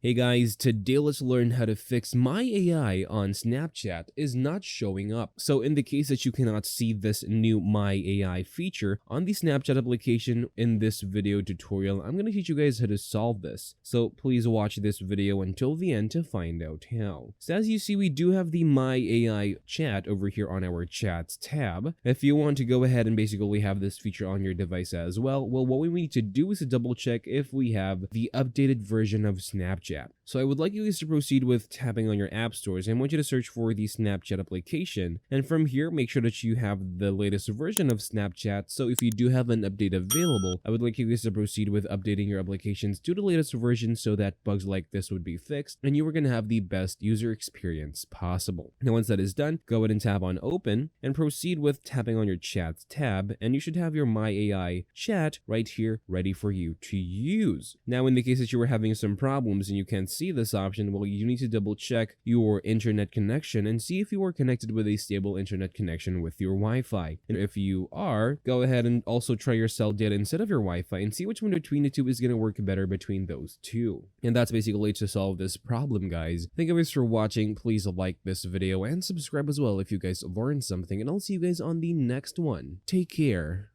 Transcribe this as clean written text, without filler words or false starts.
Hey guys, today let's learn how to fix my AI on Snapchat is not showing up. So in the case that you cannot see this new My AI feature on the Snapchat application in this video tutorial, I'm going to teach you guys how to solve this. So please watch this video until the end to find out how. So as you see, we do have the My AI chat over here on our chats tab. If you want to go ahead and basically have this feature on your device as well, what we need to do is to double check if we have the updated version of Snapchat. So I would like you guys to proceed with tapping on your app stores. I want you to search for the Snapchat application, and from here make sure that you have the latest version of Snapchat. So if you do have an update available, I would like you guys to proceed with updating your applications to the latest version so that bugs like this would be fixed and you are going to have the best user experience possible. Now once that is done, go ahead and tap on open and proceed with tapping on your chats tab, and you should have your My AI chat right here ready for you to use. Now in the case that you were having some problems and you can't see this option, well, you need to double check your internet connection and see if you are connected with a stable internet connection with your Wi-Fi. And if you are, go ahead and also try your cell data instead of your Wi-Fi and see which one between the two is going to work better between those two. And that's basically to solve this problem, guys. Thank you guys for watching. Please like this video and subscribe as well if you guys learned something, and I'll see you guys on the next one. Take care.